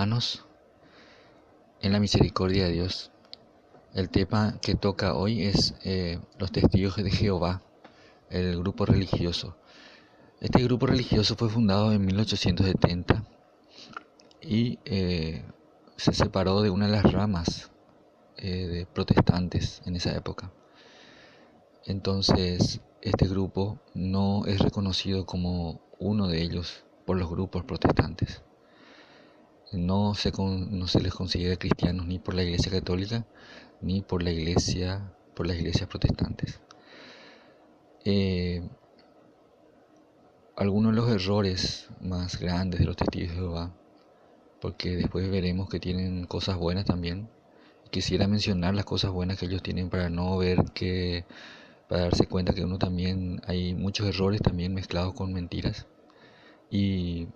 Hermanos, en la misericordia de Dios, el tema que toca hoy es los testigos de Jehová, el grupo religioso. Este grupo religioso fue fundado en 1870 y se separó de una de las ramas de protestantes en esa época. Entonces, este grupo no es reconocido como uno de ellos por los grupos protestantes. No se les considera cristianos ni por la Iglesia Católica ni por las iglesias protestantes. Algunos de los errores más grandes de los testigos de Jehová, porque después veremos que tienen cosas buenas también. Quisiera mencionar las cosas buenas que ellos tienen para darse cuenta que uno también hay muchos errores también mezclados con mentiras, y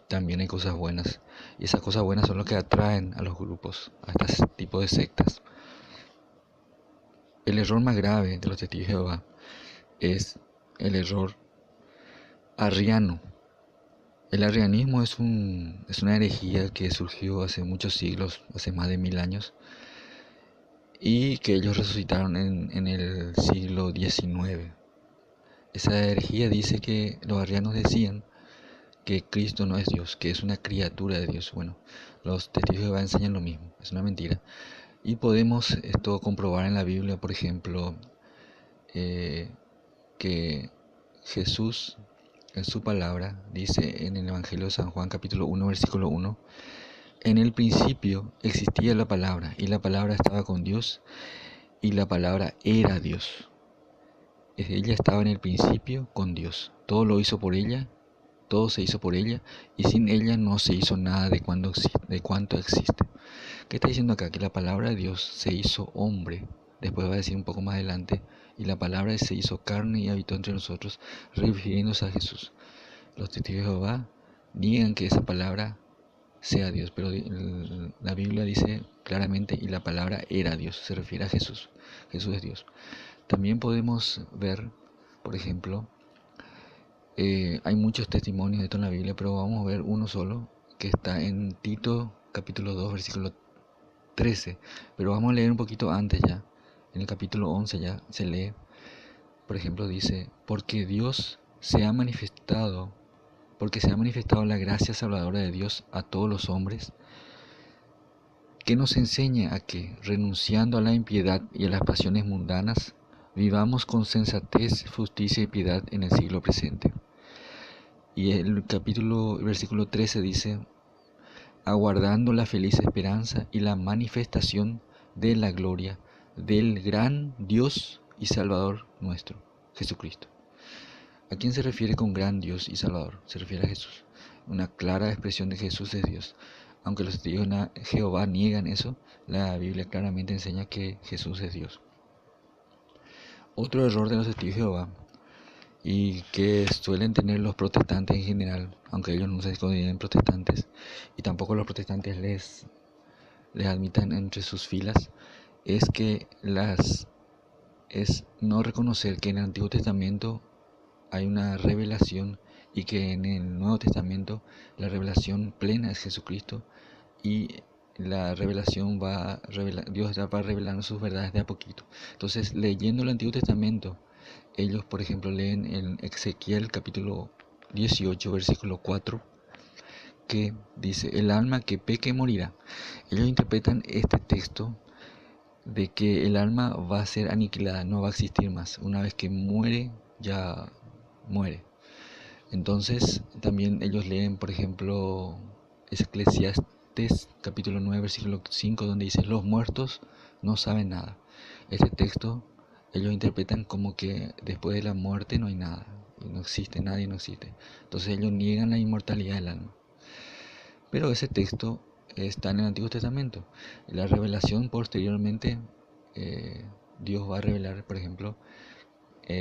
también hay cosas buenas, y esas cosas buenas son lo que atraen a los grupos, a este tipo de sectas. El error más grave de los testigos de Jehová es el error arriano. El arrianismo es una herejía que surgió hace muchos siglos, hace más de 1000 años, y que ellos resucitaron en el siglo XIX. Esa herejía dice que los arrianos decían que Cristo no es Dios, que es una criatura de Dios. Bueno, los testigos de Jehová enseñan lo mismo, es una mentira. Y podemos esto comprobar en la Biblia, por ejemplo, que Jesús en su palabra dice en el Evangelio de San Juan capítulo 1 versículo 1: en el principio existía la palabra, y la palabra estaba con Dios, y la palabra era Dios. Ella estaba en el principio con Dios. Todo lo hizo por ella, todo se hizo por ella, y sin ella no se hizo nada de cuanto existe. ¿Qué está diciendo acá? Que la palabra de Dios se hizo hombre. Después va a decir un poco más adelante: y la palabra se hizo carne y habitó entre nosotros, refiriéndose a Jesús. Los testigos de Jehová niegan que esa palabra sea Dios, pero la Biblia dice claramente: y la palabra era Dios, se refiere a Jesús. Jesús es Dios. También podemos ver, por ejemplo, hay muchos testimonios de esto en la Biblia, pero vamos a ver uno solo, que está en Tito capítulo 2 versículo 13, pero vamos a leer un poquito antes ya. En el capítulo 11 ya se lee, por ejemplo, dice: porque se ha manifestado la gracia salvadora de Dios a todos los hombres, que nos enseña a que, renunciando a la impiedad y a las pasiones mundanas, vivamos con sensatez, justicia y piedad en el siglo presente. Y el versículo 13 dice: aguardando la feliz esperanza y la manifestación de la gloria del gran Dios y Salvador nuestro, Jesucristo. ¿A quién se refiere con gran Dios y Salvador? Se refiere a Jesús. Una clara expresión de Jesús es Dios. Aunque los testigos de Jehová niegan eso, la Biblia claramente enseña que Jesús es Dios. Otro error de los testigos de Jehová, y que suelen tener los protestantes en general, aunque ellos no se consideren protestantes, y tampoco los protestantes les admitan entre sus filas, es no reconocer que en el Antiguo Testamento hay una revelación, y que en el Nuevo Testamento la revelación plena es Jesucristo, y la revelación Dios va revelando sus verdades de a poquito. Entonces, leyendo el Antiguo Testamento, ellos, por ejemplo, leen en Ezequiel capítulo 18 versículo 4, que dice: el alma que peque morirá. Ellos interpretan este texto de que el alma va a ser aniquilada, no va a existir más. Una vez que muere, ya muere. Entonces también ellos leen, por ejemplo, Eclesiastés capítulo 9 versículo 5, donde dice: los muertos no saben nada. Este texto ellos interpretan como que después de la muerte no hay nada, no existe, nadie no existe. Entonces ellos niegan la inmortalidad del alma. Pero ese texto está en el Antiguo Testamento. La revelación posteriormente, Dios va a revelar, por ejemplo,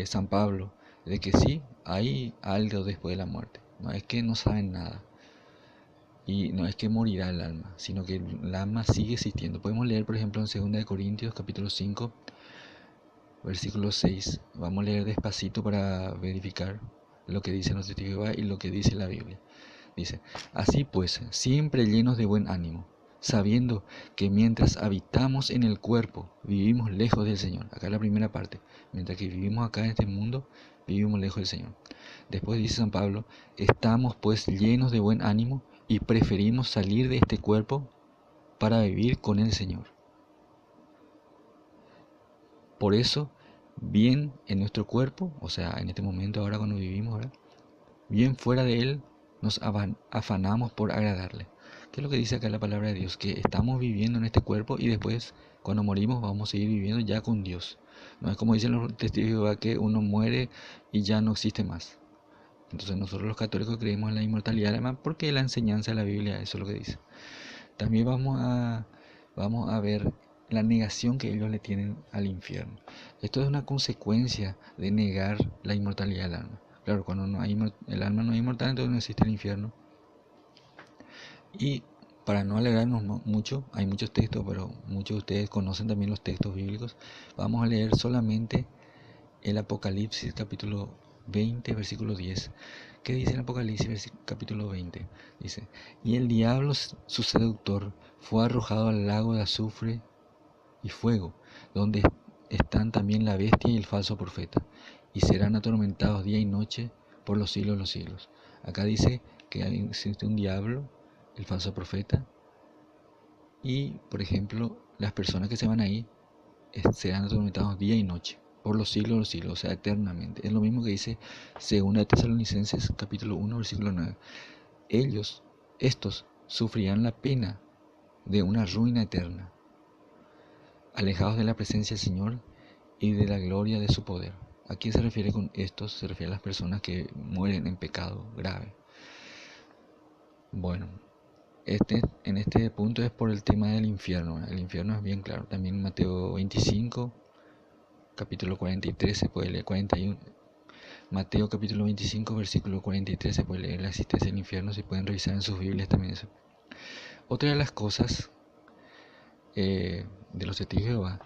San Pablo, de que sí, hay algo después de la muerte. No es que no saben nada, y no es que morirá el alma, sino que el alma sigue existiendo. Podemos leer, por ejemplo, en 2 Corintios capítulo 5 versículo 6. Vamos a leer despacito para verificar lo que dicen los testigos de Jehová y lo que dice la Biblia. Dice, así pues, siempre llenos de buen ánimo, sabiendo que mientras habitamos en el cuerpo, vivimos lejos del Señor. Acá es la primera parte. Mientras que vivimos acá en este mundo, vivimos lejos del Señor. Después dice San Pablo, estamos pues llenos de buen ánimo y preferimos salir de este cuerpo para vivir con el Señor. Por eso, bien en nuestro cuerpo, o sea, en este momento ahora cuando vivimos, ¿verdad?, bien fuera de él, nos afanamos por agradarle. ¿Qué es lo que dice acá la palabra de Dios? Que estamos viviendo en este cuerpo y después, cuando morimos, vamos a seguir viviendo ya con Dios. No es como dicen los testigos de Jehová, que uno muere y ya no existe más. Entonces nosotros los católicos creemos en la inmortalidad, además porque la enseñanza de la Biblia eso es lo que dice. También vamos a ver la negación que ellos le tienen al infierno. Esto es una consecuencia de negar la inmortalidad del alma. Claro, cuando el alma no es inmortal, entonces no existe el infierno. Y para no alegrarnos mucho, hay muchos textos, pero muchos de ustedes conocen también los textos bíblicos. Vamos a leer solamente el Apocalipsis capítulo 20, versículo 10. ¿Qué dice el Apocalipsis capítulo 20? Dice, y el diablo, su seductor, fue arrojado al lago de azufre y fuego, donde están también la bestia y el falso profeta, y serán atormentados día y noche por los siglos de los siglos. Acá dice que existe un diablo, el falso profeta, y por ejemplo las personas que se van ahí serán atormentados día y noche por los siglos de los siglos, o sea, eternamente. Es lo mismo que dice 2 Tesalonicenses capítulo 1, versículo 9. Estos sufrirán la pena de una ruina eterna, alejados de la presencia del Señor y de la gloria de su poder. ¿A quién se refiere con estos? Se refiere a las personas que mueren en pecado grave. Bueno, en este punto es por el tema del infierno. El infierno es bien claro. También Mateo 25, capítulo 43 se puede leer, 41. Mateo capítulo 25, versículo 43 se puede leer la existencia del infierno. Si pueden revisar en sus Biblias también eso. Otra de las cosas de los testigos de Jehová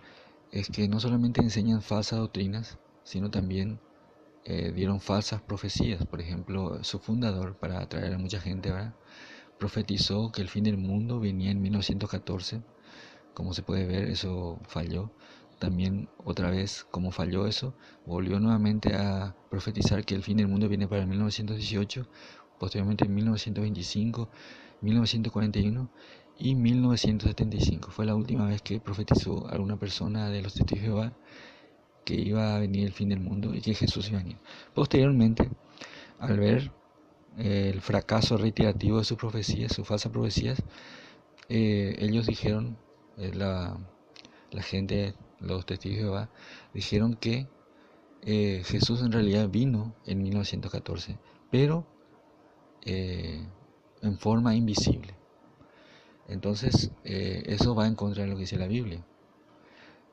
es que no solamente enseñan falsas doctrinas, sino también dieron falsas profecías. Por ejemplo, su fundador, para atraer a mucha gente, ¿verdad?, profetizó que el fin del mundo venía en 1914. Como se puede ver, eso falló. También otra vez, como falló eso, volvió nuevamente a profetizar que el fin del mundo viene para 1918, posteriormente en 1925, 1941 y 1975. Fue la última vez que profetizó alguna persona de los testigos de Jehová que iba a venir el fin del mundo y que Jesús iba a venir. Posteriormente, al ver el fracaso reiterativo de sus profecías, sus falsas profecías, ellos dijeron, la gente, los testigos de Jehová, dijeron que Jesús en realidad vino en 1914, pero en forma invisible. Entonces, eso va en contra de lo que dice la Biblia.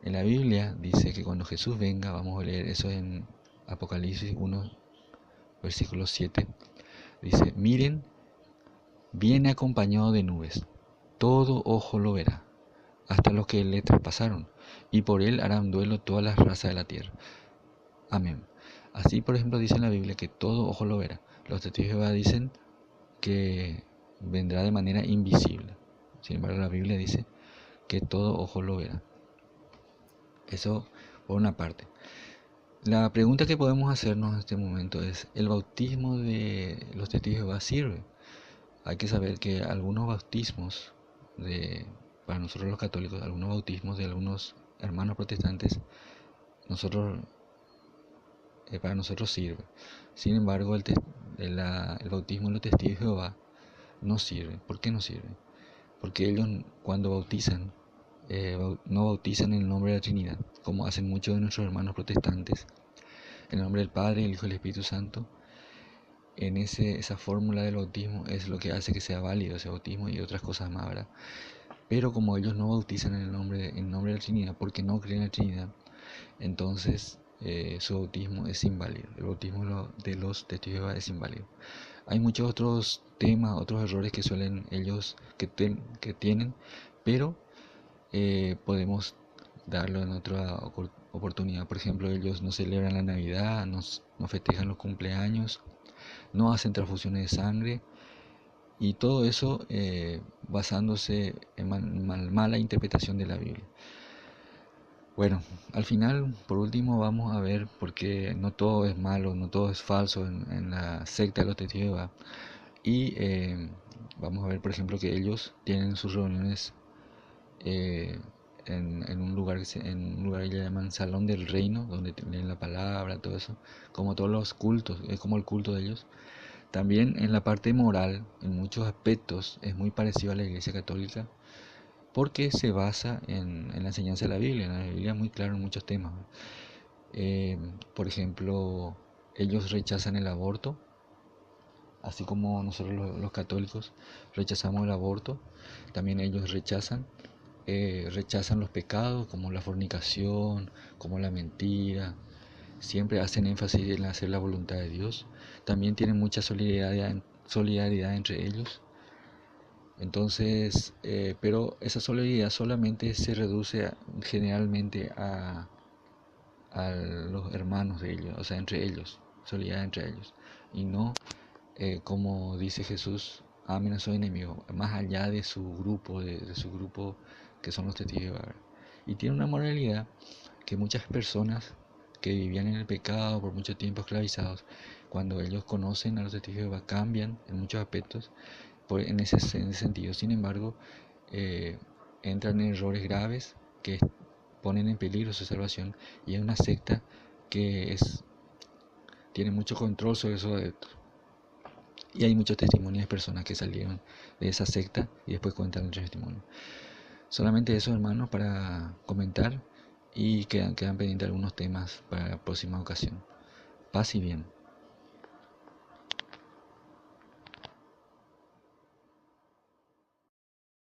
En la Biblia dice que cuando Jesús venga, vamos a leer eso en Apocalipsis 1, versículo 7, dice, miren, viene acompañado de nubes, todo ojo lo verá, hasta los que le traspasaron, y por él harán duelo todas las razas de la tierra. Amén. Así, por ejemplo, dice en la Biblia que todo ojo lo verá. Los testigos de Jehová dicen que vendrá de manera invisible. Sin embargo, la Biblia dice que todo ojo lo verá. Eso por una parte. La pregunta que podemos hacernos en este momento es, ¿el bautismo de los testigos de Jehová sirve? Hay que saber que algunos bautismos para nosotros los católicos, algunos bautismos de algunos hermanos protestantes, para nosotros sirve. Sin embargo, el bautismo de los testigos de Jehová no sirve. ¿Por qué no sirve? Porque ellos cuando bautizan, no bautizan en el nombre de la Trinidad, como hacen muchos de nuestros hermanos protestantes, en el nombre del Padre, el Hijo y el Espíritu Santo. Esa fórmula del bautismo es lo que hace que sea válido ese bautismo y otras cosas más, ¿verdad? Pero como ellos no bautizan en el nombre de la Trinidad, porque no creen en la Trinidad, entonces su bautismo es inválido. El bautismo de los testigos de Jehová es inválido. Hay muchos otros temas, otros errores que suelen ellos que tienen, pero podemos darlo en otra oportunidad. Por ejemplo, ellos no celebran la Navidad, no festejan los cumpleaños, no hacen transfusiones de sangre, Y todo eso basándose en mala interpretación de la Biblia. Bueno, al final, por último, vamos a ver por qué no todo es malo, no todo es falso en la secta de los testigos de Jehová. Y vamos a ver, por ejemplo, que ellos tienen sus reuniones eh, en un lugar en un lugar que le llaman Salón del Reino, donde leen la palabra, todo eso, como todos los cultos, es como el culto de ellos. También en la parte moral, en muchos aspectos, es muy parecido a la Iglesia Católica, porque se basa en la enseñanza de la Biblia. La Biblia es muy clara en muchos temas. Por ejemplo, ellos rechazan el aborto, así como nosotros los católicos rechazamos el aborto. También ellos rechazan los pecados como la fornicación, como la mentira. Siempre hacen énfasis en hacer la voluntad de Dios. También tienen mucha solidaridad entre ellos. Entonces, pero esa solidaridad solamente se reduce generalmente a los hermanos de ellos, o sea, entre ellos, solidaridad entre ellos, y no como dice Jesús, amen a su enemigo, más allá de su grupo, de su grupo que son los testigos de Jehová. Y tiene una moralidad que muchas personas que vivían en el pecado por mucho tiempo esclavizados, cuando ellos conocen a los testigos de Jehová, cambian en muchos aspectos en ese sentido. Sin embargo, eh, entran en errores graves que ponen en peligro su salvación, y es una secta que tiene mucho control sobre esos adeptos. Y hay muchos testimonios de personas que salieron de esa secta y después cuentan el testimonio. Solamente eso, hermanos, para comentar, y quedan pendientes algunos temas para la próxima ocasión. Paz y bien.